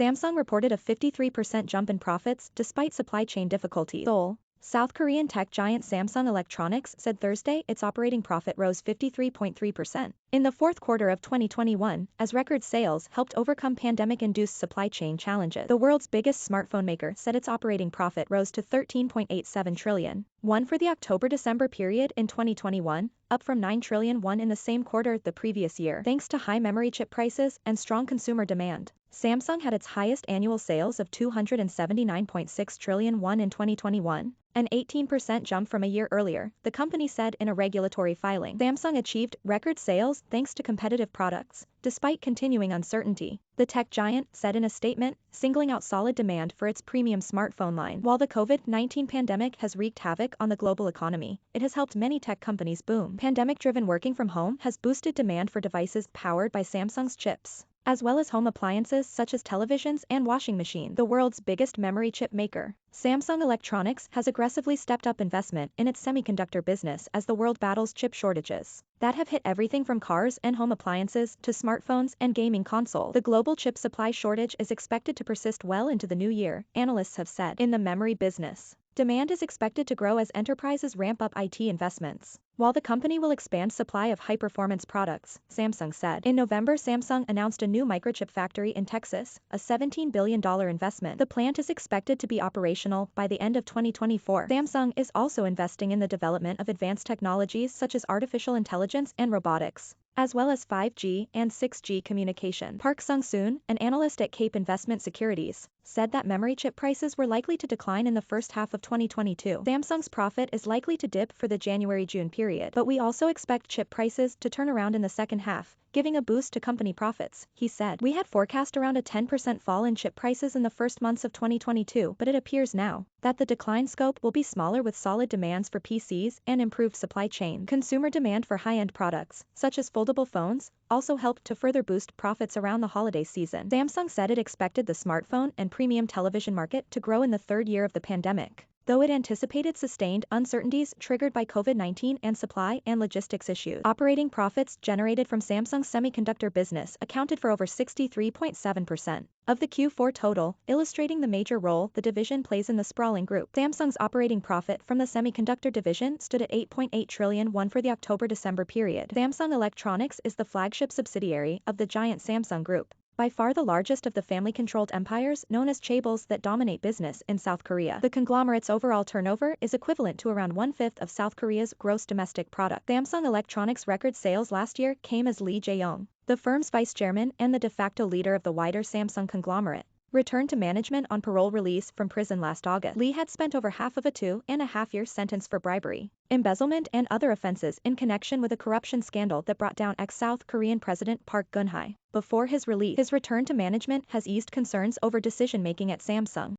Samsung reported a 53% jump in profits despite supply chain difficulties. SEOUL, South Korean tech giant Samsung Electronics said Thursday its operating profit rose 53.3% in the fourth quarter of 2021 as record sales helped overcome pandemic-induced supply chain challenges. The world's biggest smartphone maker said its operating profit rose to 13.87 trillion won for the October-December period in 2021, up from 9 trillion won in the same quarter the previous year, thanks to high memory chip prices and strong consumer demand. Samsung had its highest annual sales of 279.6 trillion won in 2021, an 18% jump from a year earlier, the company said in a regulatory filing. Samsung achieved record sales thanks to competitive products, despite continuing uncertainty, the tech giant said in a statement, singling out solid demand for its premium smartphone line. While the COVID-19 pandemic has wreaked havoc on the global economy, it has helped many tech companies boom. Pandemic-driven working from home has boosted demand for devices powered by Samsung's chips, as well as home appliances such as televisions and washing machines. The world's biggest memory chip maker, Samsung Electronics, has aggressively stepped up investment in its semiconductor business as the world battles chip shortages that have hit everything from cars and home appliances to smartphones and gaming consoles. The global chip supply shortage is expected to persist well into the new year, analysts have said. In the memory business, demand is expected to grow as enterprises ramp up IT investments, while the company will expand supply of high-performance products, Samsung said. In November, Samsung announced a new microchip factory in Texas, a $17 billion investment. The plant is expected to be operational by the end of 2024. Samsung is also investing in the development of advanced technologies such as artificial intelligence and robotics, as well as 5G and 6G communication. Park Sung-soon, an analyst at Cape Investment Securities, said that memory chip prices were likely to decline in the first half of 2022. Samsung's profit is likely to dip for the January-June period, but we also expect chip prices to turn around in the second half, giving a boost to company profits, he said. We had forecast around a 10% fall in chip prices in the first months of 2022, but it appears now that the decline scope will be smaller with solid demands for PCs and improved supply chain. Consumer demand for high-end products, such as foldable phones, also helped to further boost profits around the holiday season. Samsung said it expected the smartphone and premium television market to grow in the third year of the pandemic, though it anticipated sustained uncertainties triggered by COVID-19 and supply and logistics issues. Operating profits generated from Samsung's semiconductor business accounted for over 63.7% of the Q4 total, illustrating the major role the division plays in the sprawling group. Samsung's operating profit from the semiconductor division stood at 8.8 trillion won for the October-December period. Samsung Electronics is the flagship subsidiary of the giant Samsung Group, by far the largest of the family-controlled empires known as chaebols that dominate business in South Korea. The conglomerate's overall turnover is equivalent to around 1/5 of South Korea's gross domestic product. Samsung Electronics' record sales last year came as Lee Jae-yong, the firm's vice chairman and the de facto leader of the wider Samsung conglomerate, returned to management on parole release from prison last August. Lee had spent over half of a 2.5-year sentence for bribery, embezzlement and other offenses in connection with a corruption scandal that brought down ex-South Korean President Park Geun-hye. Before his release, his return to management has eased concerns over decision-making at Samsung.